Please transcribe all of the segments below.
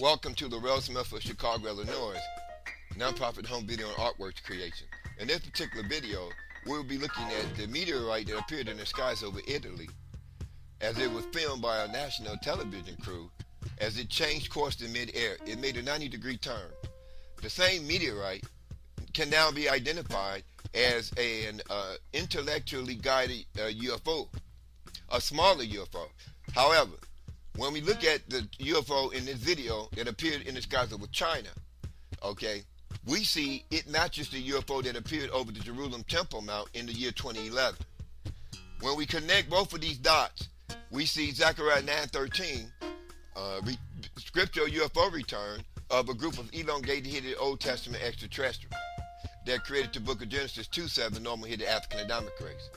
Welcome to the Rel Smith of Chicago, Illinois, nonprofit home video and artworks creation. In this particular video, we'll be looking at the meteorite that appeared in the skies over Italy. as it was filmed by a national television crew as it changed course in mid-air. It made a 90-degree turn. The same meteorite can now be identified as an intellectually guided UFO, a smaller UFO. However, when we look at the UFO in this video that appeared in the skies over China, okay, we see it matches the UFO that appeared over the Jerusalem Temple Mount in the year 2011. When we connect both of these dots, we see Zechariah 9:13, scriptural UFO return of a group of elongated-headed Old Testament extraterrestrials that created the book of Genesis 2:7, normal-headed African-Adamic race.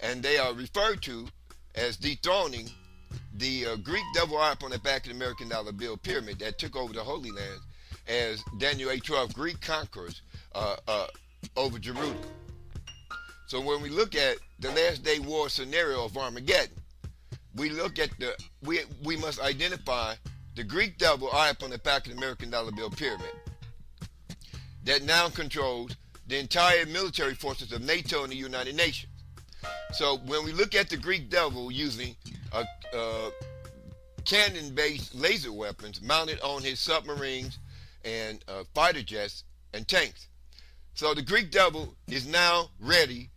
And they are referred to as dethroning the Greek double eye upon the back of the American dollar bill pyramid that took over the Holy Land as Daniel 8:12 Greek conquerors over Jerusalem. So when we look at the last day war scenario of Armageddon, we look at we must identify the Greek double eye upon the back of the American dollar bill pyramid that now controls the entire military forces of NATO and the United Nations. So when we look at the Greek devil using cannon-based laser weapons mounted on his submarines and fighter jets and tanks. So the Greek devil is now ready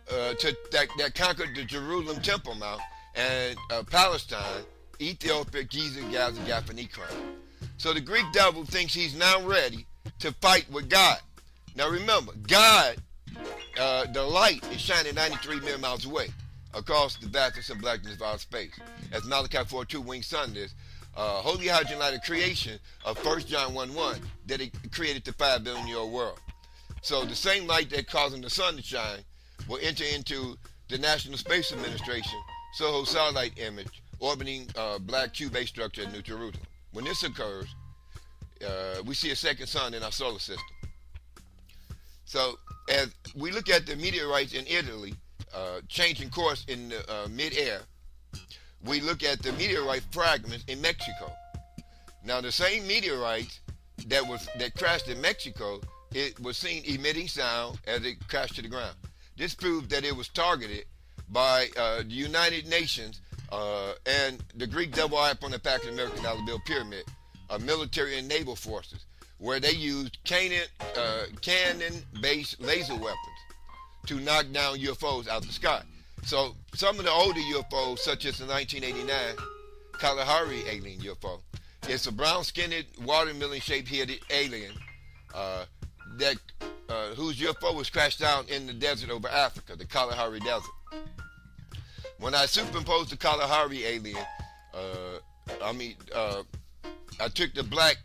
that conquered the Jerusalem Temple Mount and Palestine, Ethiopia, Giza, Gaza, Gap, and Ekron. So the Greek devil thinks he's now ready to fight with God. Now remember, God, the light is shining 93 million miles away across the vastness and blackness of our space. As Malachi 4:2 winged sun is, holy hydrogen light of creation of 1 John 1:1 that it created the 5 billion-year-old world. So the same light that causing the sun to shine will enter into the National Space Administration Soho satellite image orbiting black cube-based structure at New Jerusalem. When this occurs, we see a second sun in our solar system. So as we look at the meteorites in Italy changing course in mid-air, we look at the meteorite fragments in Mexico. Now the same meteorites that crashed in Mexico, it was seen emitting sound as it crashed to the ground. This proved that it was targeted by the United Nations and the Greek double eye upon the back of the American dollar bill pyramid, military and naval forces, where they used cannon-based laser weapons to knock down UFOs out the sky. So some of the older UFOs, such as the 1989 Kalahari alien UFO, it's a brown-skinned, watermelon-shaped headed alien whose UFO was crashed down in the desert over Africa, the Kalahari Desert. When I superimposed the Kalahari alien, I took the black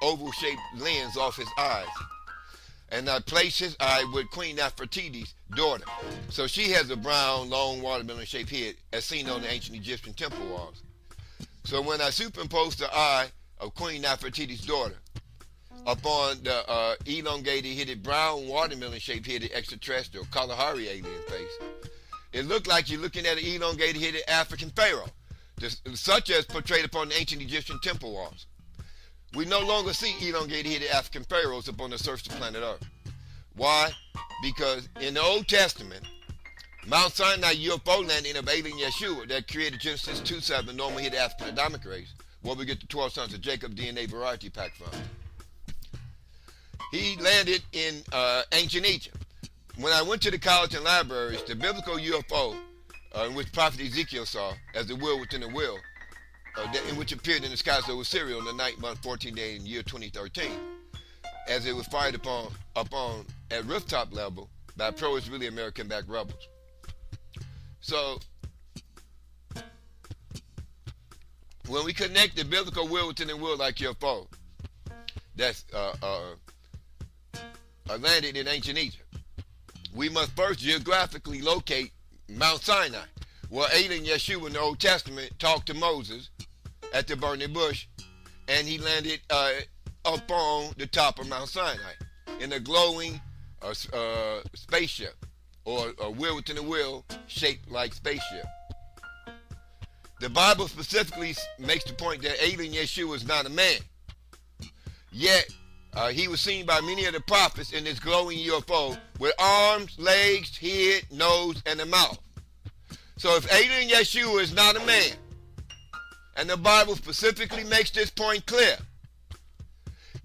oval-shaped lens off his eyes, and I placed his eye with Queen Nefertiti's daughter. So she has a brown, long, watermelon-shaped head, as seen on the ancient Egyptian temple walls. So when I superimposed the eye of Queen Nefertiti's daughter upon the elongated, headed, brown, watermelon-shaped headed extraterrestrial Kalahari alien face, it looked like you're looking at an elongated, headed African pharaoh, such as portrayed upon the ancient Egyptian temple walls. We no longer see elongated-headed African pharaohs upon the surface of planet Earth. Why? Because in the Old Testament, Mount Sinai UFO landing of alien Yeshua that created Genesis 2:7, normal-headed African-Adamic race, where we get the 12 sons of Jacob DNA variety pack from. He landed in ancient Egypt. When I went to the college and libraries, the biblical UFO, in which prophet Ezekiel saw as the will within the will, in which appeared in the skies over Syria on the 9th month, 14th day in the year 2013, as it was fired upon at rooftop level by pro-Israeli American-backed rebels. So, when we connect the biblical will within the will like UFO, that's landed in ancient Egypt, we must first geographically locate Mount Sinai, where alien Yeshua in the Old Testament talked to Moses at the burning bush, and he landed up on the top of Mount Sinai in a glowing spaceship, or a will within a will shaped like spaceship. The Bible specifically makes the point that alien Yeshua is not a man, yet he was seen by many of the prophets in this glowing UFO with arms, legs, head, nose, and a mouth. So if alien Yeshua is not a man, and the Bible specifically makes this point clear,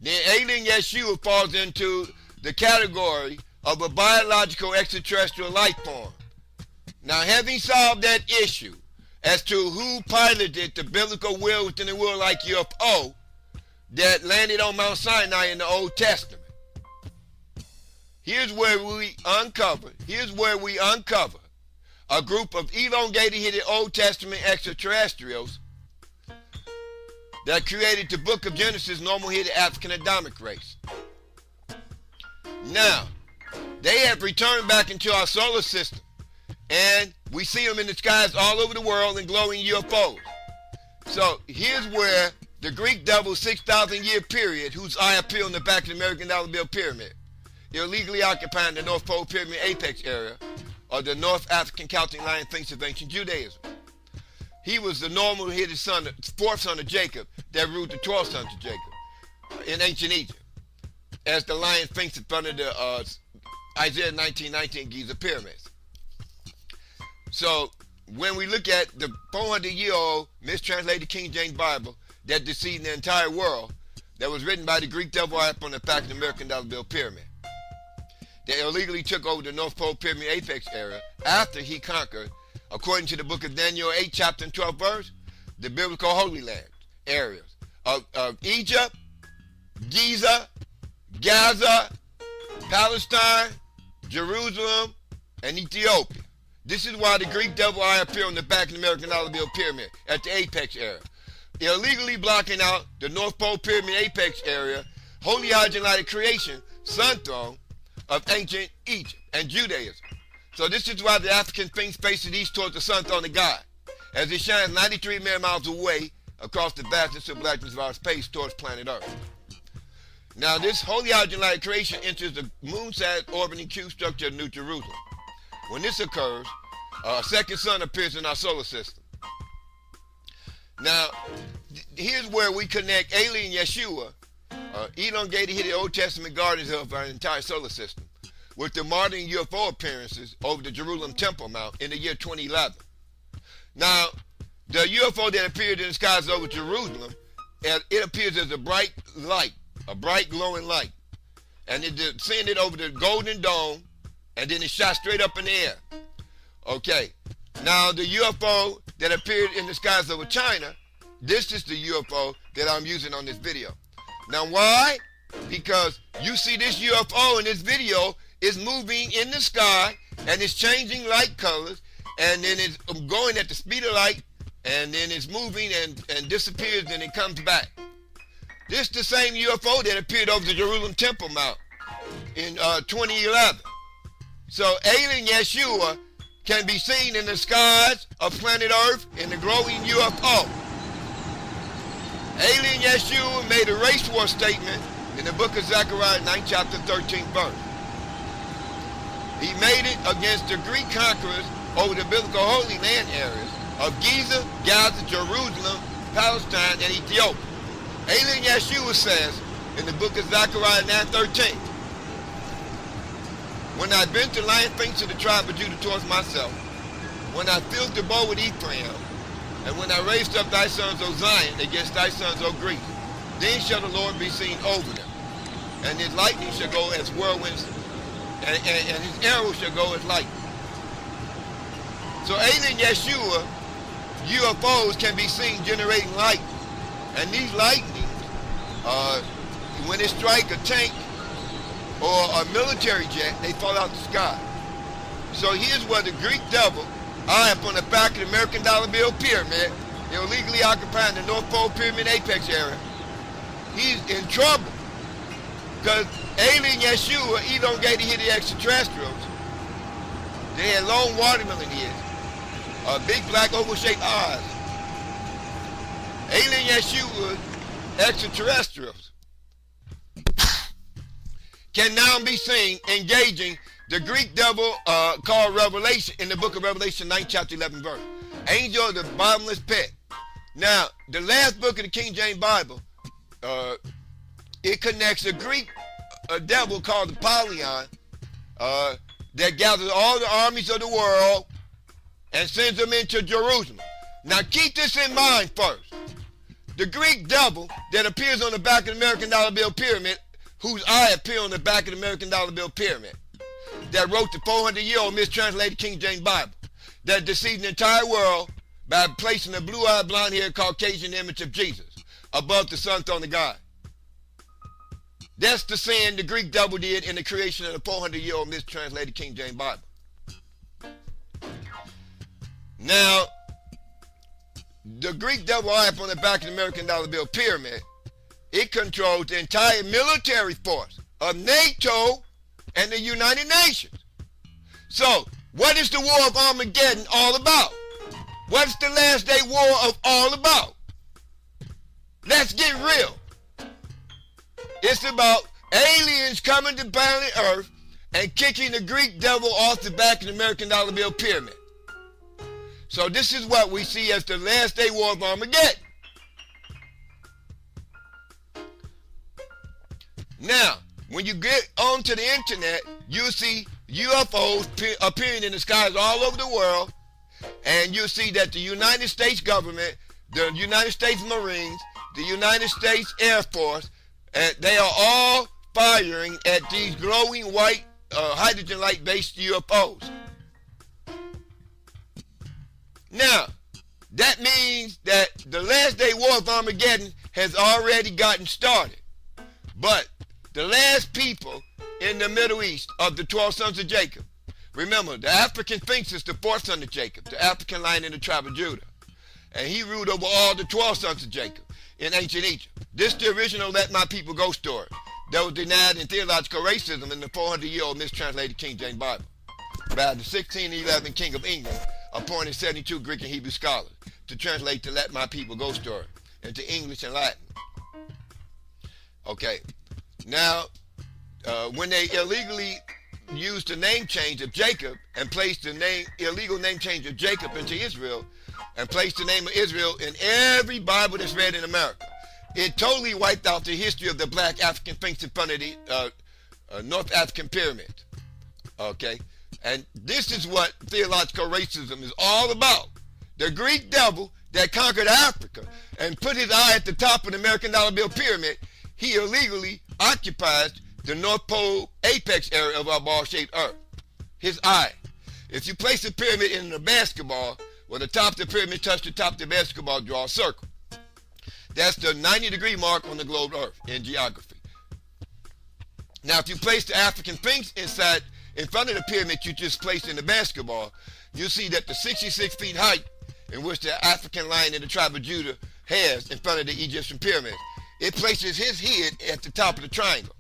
then alien Yeshua falls into the category of a biological extraterrestrial life form. Now, having solved that issue as to who piloted the biblical will within the world like U.F.O. that landed on Mount Sinai in the Old Testament, here's where we uncover a group of elongated-headed Old Testament extraterrestrials that created the book of Genesis, normal-headed African Adamic race. Now, they have returned back into our solar system, and we see them in the skies all over the world in glowing UFOs. So here's where the Greek devil 6,000-year period, whose eye appear on the back of the American dollar bill pyramid, illegally occupying the North Pole Pyramid apex area of the North African Celtic lion thinks of ancient Judaism. He was the normal-headed son, fourth son of Jacob, that ruled the 12 sons of Jacob in ancient Egypt, as the lion thinks in front of the Isaiah 19:19 Giza pyramids. So when we look at the 400-year-old mistranslated King James Bible that deceived the entire world, that was written by the Greek devil up on the back of the American dollar bill pyramid, that illegally took over the North Pole Pyramid apex area after he conquered, according to the book of Daniel 8, chapter and 12 verse, the biblical Holy Land areas of Egypt, Giza, Gaza, Palestine, Jerusalem, and Ethiopia. This is why the Greek devil eye appear on the back of the American dollar bill pyramid at the apex area, illegally blocking out the North Pole Pyramid apex area, holy hydrolytic creation, sun throne of ancient Egypt and Judaism. So this is why the African Sphinx faces east towards the sun throne of God, as it shines 93 million miles away across the vastness of blackness of our space towards planet Earth. Now this holy hydrolytic creation enters the moon-sized orbiting cube structure of New Jerusalem. When this occurs, a second sun appears in our solar system. Now, here's where we connect alien Yeshua, elongated-headed Old Testament guardians of our entire solar system, with the modern UFO appearances over the Jerusalem Temple Mount in the year 2011. Now, the UFO that appeared in the skies over Jerusalem, it appears as a bright light, a bright glowing light, and it descended over the Golden Dome, and then it shot straight up in the air. Okay, now the UFO that appeared in the skies over China, this is the UFO that I'm using on this video. Now why? Because you see this UFO in this video is moving in the sky, and it's changing light colors, and then it's going at the speed of light, and then it's moving and disappears, and it comes back. This is the same UFO that appeared over the Jerusalem Temple Mount in 2011. So alien Yeshua can be seen in the skies of planet Earth in the glowing UFO. Alien Yeshua made a race war statement in the book of Zechariah 9, chapter 13 verse. He made it against the Greek conquerors over the biblical Holy Land areas of Giza, Gaza, Jerusalem, Palestine, and Ethiopia. Alien Yeshua says in the book of Zechariah 9:13, when I bent the lion fangs of the tribe of Judah towards myself, when I filled the bow with Ephraim, and when I raised up thy sons, O Zion, against thy sons, O Greece, then shall the Lord be seen over them, and his lightning shall go as whirlwinds, and his arrow shall go as lightning. So alien Yeshua, UFOs can be seen generating light, and these lightnings, when they strike a tank or a military jet, they fall out the sky. So here's where the Greek devil, eye up on the back of the American dollar bill pyramid, illegally occupying the North Pole Pyramid apex area, he's in trouble. Because alien Yeshua, elongated hitty extraterrestrials, they had long watermelon ears, big black oval-shaped eyes. Alien Yeshua extraterrestrials can now be seen engaging the Greek devil called Revelation in the book of Revelation 9, chapter 11 verse. Angel of the bottomless pit. Now, the last book of the King James Bible, it connects a Greek devil called the Apollyon that gathers all the armies of the world and sends them into Jerusalem. Now keep this in mind first. The Greek devil that appears on the back of the American dollar bill pyramid, whose eye appears on the back of the American dollar bill pyramid, that wrote the 400-year-old mistranslated King James Bible, that deceived the entire world by placing a blue-eyed, blonde-haired Caucasian image of Jesus above the sun throne of God. That's the sin the Greek devil did in the creation of the 400-year-old mistranslated King James Bible. Now, the Greek devil eye up on the back of the American dollar bill pyramid, it controls the entire military force of NATO and the United Nations. So, what is the War of Armageddon all about? What's the last day war of all about? Let's get real. It's about aliens coming to planet Earth and kicking the Greek devil off the back of the American dollar bill pyramid. So this is what we see as the last day war of Armageddon. Now, when you get onto the internet, you'll see UFOs appearing in the skies all over the world, and you'll see that the United States government, the United States Marines, the United States Air Force, they are all firing at these glowing white hydrogen light based UFOs. Now, that means that the last day war of Armageddon has already gotten started. But the last people in the Middle East of the 12 sons of Jacob, remember, the African Sphinx is the fourth son of Jacob, the African lion in the tribe of Judah. And he ruled over all the 12 sons of Jacob in ancient Egypt. This is the original Let My People Go story that was denied in theological racism in the 400-year-old mistranslated King James Bible by the 1611 King of England, appointed 72 Greek and Hebrew scholars to translate the Let My People Go story into English and Latin. Okay, now, when they illegally used the name change of Jacob and placed the illegal name change of Jacob into Israel and placed the name of Israel in every Bible that's read in America, it totally wiped out the history of the black African Sphinx in front of the North African pyramid. Okay? And this is what theological racism is all about. The Greek devil that conquered Africa and put his eye at the top of the American dollar bill pyramid, he illegally occupies the North Pole apex area of our ball-shaped Earth. His eye. If you place the pyramid in a basketball, where the top of the pyramid touches the top of the basketball, draw a circle. That's the 90-degree mark on the globe Earth in geography. Now, if you place the African Sphinx in front of the pyramid you just placed in the basketball, you'll see that the 66 feet height in which the African lion in the tribe of Judah has in front of the Egyptian pyramids, it places his head at the top of the triangle.